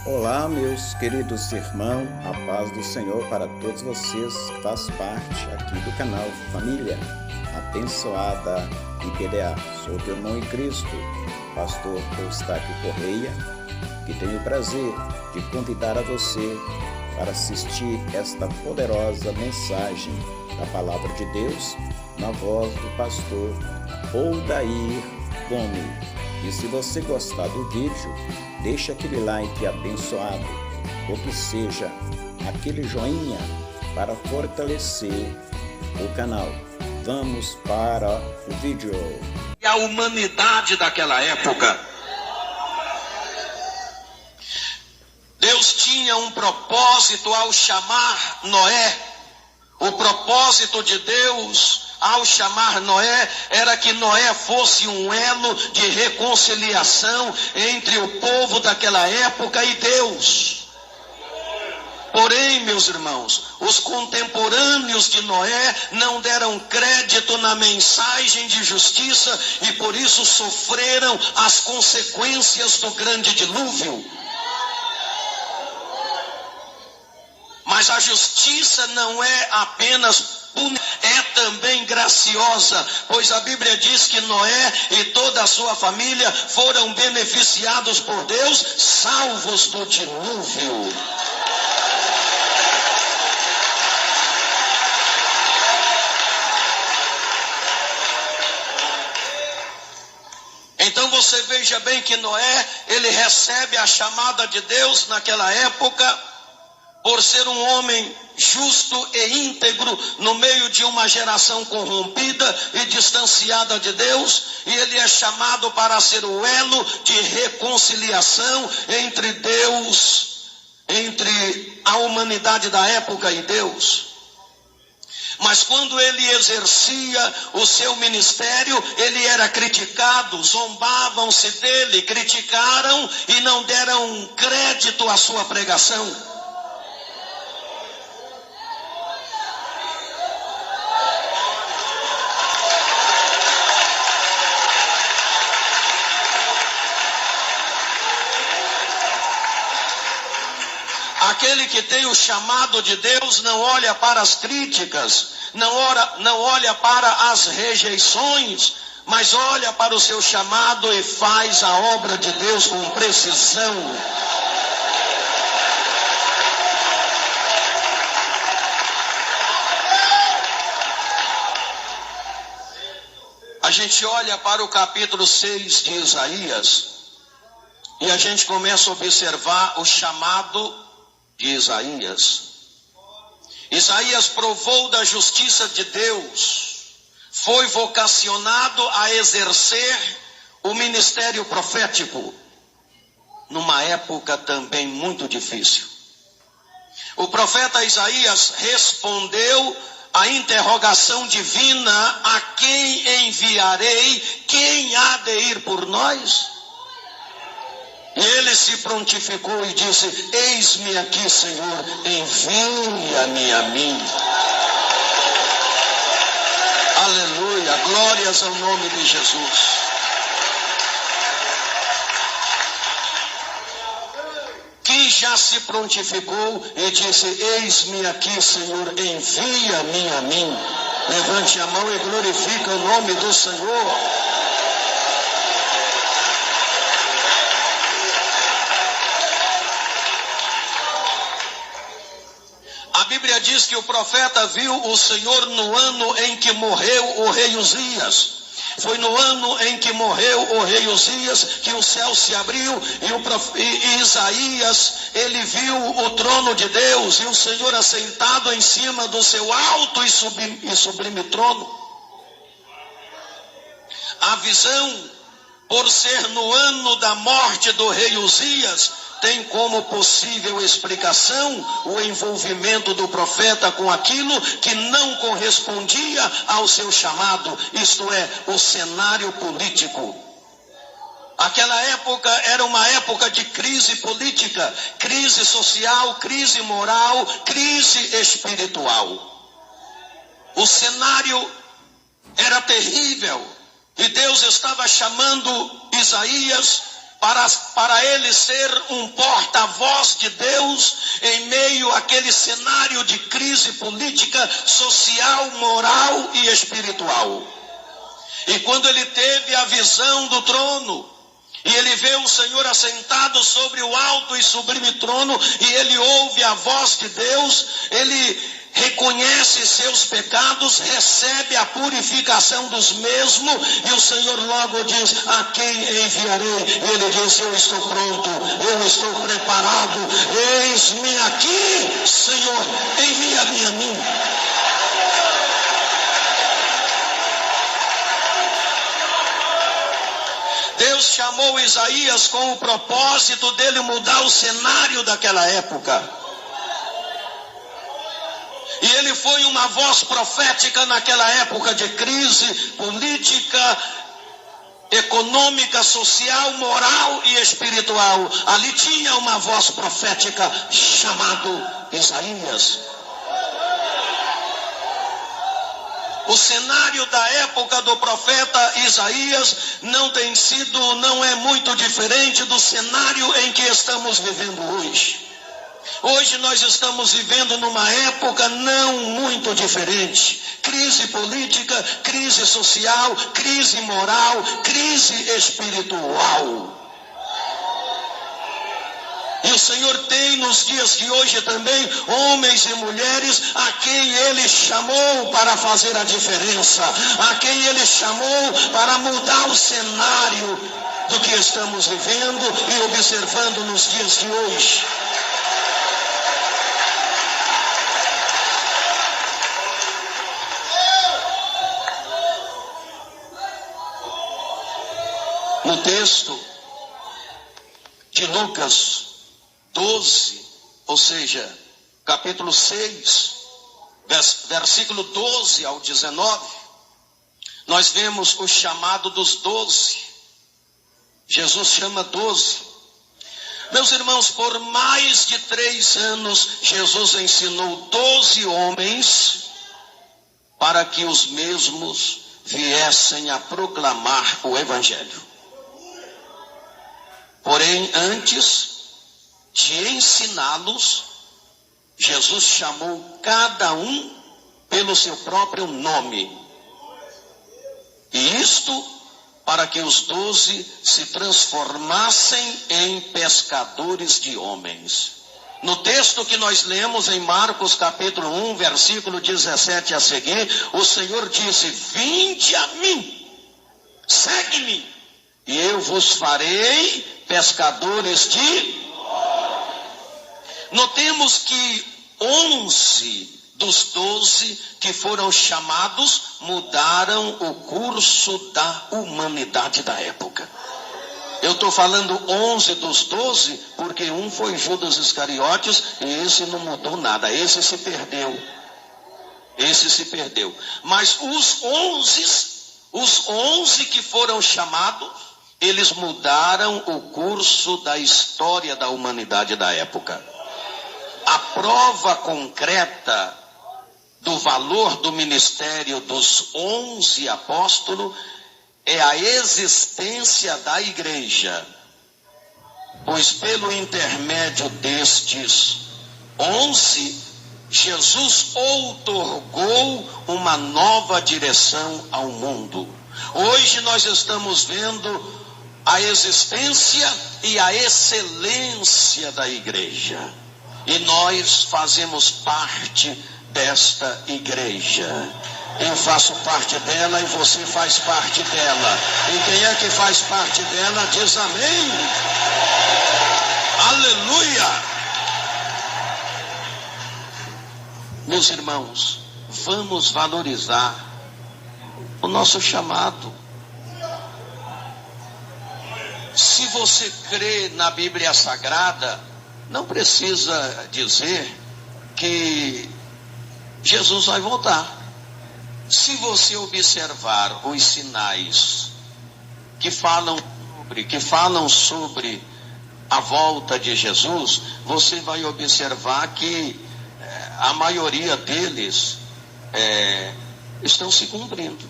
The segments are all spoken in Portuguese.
Olá, meus queridos irmãos, a paz do Senhor para todos vocês. Faz parte aqui do canal Família Abençoada IPDA. Sou teu irmão em Cristo, pastor Eustáquio Correia, que tenho o prazer de convidar a você para assistir esta poderosa mensagem da Palavra de Deus na voz do pastor Odair Gomes. E se você gostar do vídeo, deixa aquele like abençoado, ou que seja aquele joinha para fortalecer o canal. Vamos para o vídeo. E a humanidade daquela época. Deus tinha um propósito ao chamar Noé. O propósito de Deus ao chamar Noé era que Noé fosse um elo de reconciliação entre o povo daquela época e Deus. Porém, meus irmãos, os contemporâneos de Noé não deram crédito na mensagem de justiça e por isso sofreram as consequências do grande dilúvio. Mas a justiça não é apenas é também graciosa, pois a Bíblia diz que Noé e toda a sua família foram beneficiados por Deus, salvos do dilúvio. Então você veja bem que Noé, ele recebe a chamada de Deus naquela época, por ser um homem justo e íntegro no meio de uma geração corrompida e distanciada de Deus, e ele é chamado para ser o elo de reconciliação entre Deus, entre a humanidade da época e Deus. Mas quando ele exercia o seu ministério, ele era criticado, zombavam-se dele, criticaram e não deram crédito à sua pregação. Aquele que tem o chamado de Deus não olha para as críticas, não olha para as rejeições, mas olha para o seu chamado e faz a obra de Deus com precisão. A gente olha para o capítulo 6 de Isaías e a gente começa a observar o chamado de Isaías. Isaías provou da justiça de Deus, foi vocacionado a exercer o ministério profético numa época também muito difícil. O profeta Isaías respondeu à interrogação divina: a quem enviarei? Quem há de ir por nós? E ele se prontificou e disse: eis-me aqui, Senhor, envia-me a mim. Aleluia, glórias ao nome de Jesus. Que já se prontificou e disse: eis-me aqui, Senhor, envia-me a mim. Levante a mão e glorifique o nome do Senhor. A Bíblia diz que o profeta viu o Senhor no ano em que morreu o rei Uzias. Foi no ano em que morreu o rei Uzias que o céu se abriu e Isaías, ele viu o trono de Deus e o Senhor assentado em cima do seu alto e sublime trono. A visão, por ser no ano da morte do rei Uzias, tem como possível explicação o envolvimento do profeta com aquilo que não correspondia ao seu chamado, isto é, o cenário político. Aquela época era uma época de crise política, crise social, crise moral, crise espiritual. O cenário era terrível e Deus estava chamando Isaías para ele ser um porta-voz de Deus em meio àquele cenário de crise política, social, moral e espiritual. E quando ele teve a visão do trono, e ele vê o Senhor assentado sobre o alto e sublime trono, e ele ouve a voz de Deus, ele reconhece seus pecados, recebe a purificação dos mesmos, e o Senhor logo diz: a quem enviarei? Ele diz: eu estou pronto, eu estou preparado, eis-me aqui, Senhor, envia-me a mim. Deus chamou Isaías com o propósito dele mudar o cenário daquela época. E ele foi uma voz profética naquela época de crise política, econômica, social, moral e espiritual. Ali tinha uma voz profética chamado Isaías. O cenário da época do profeta Isaías não é muito diferente do cenário em que estamos vivendo hoje. Hoje nós estamos vivendo numa época não muito diferente. Crise política, crise social, crise moral, crise espiritual. E o Senhor tem nos dias de hoje também homens e mulheres a quem Ele chamou para fazer a diferença, a quem Ele chamou para mudar o cenário do que estamos vivendo e observando nos dias de hoje. No texto de Lucas 12, ou seja, capítulo 6, versículo 12 ao 19, nós vemos o chamado dos 12. Jesus chama 12. Meus irmãos, por mais de 3 anos, Jesus ensinou 12 homens para que os mesmos viessem a proclamar o Evangelho. Porém, antes de ensiná-los, Jesus chamou cada um pelo seu próprio nome. E isto para que os 12 se transformassem em pescadores de homens. No texto que nós lemos em Marcos capítulo 1, versículo 17 a seguir, o Senhor disse: vinde a mim, segue-me, e eu vos farei pescadores de... Notemos que 11 dos 12 que foram chamados mudaram o curso da humanidade da época. Eu estou falando 11 dos 12 porque um foi Judas Iscariotes e esse não mudou nada, esse se perdeu. Mas os 11 que foram chamados, eles mudaram o curso da história da humanidade da época. A prova concreta do valor do ministério dos 11 apóstolos é a existência da igreja, pois pelo intermédio destes 11, Jesus outorgou uma nova direção ao mundo. Hoje nós estamos vendo a existência e a excelência da igreja. E nós fazemos parte desta igreja. Eu faço parte dela e você faz parte dela. E quem é que faz parte dela diz amém. Aleluia! Meus irmãos, vamos valorizar o nosso chamado. Se você crê na Bíblia Sagrada, não precisa dizer que Jesus vai voltar. Se você observar os sinais que falam sobre a volta de Jesus, você vai observar que a maioria deles estão se cumprindo.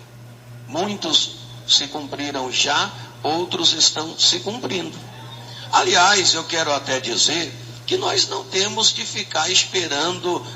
Muitos se cumpriram já, outros estão se cumprindo. Aliás, eu quero até dizer que nós não temos de ficar esperando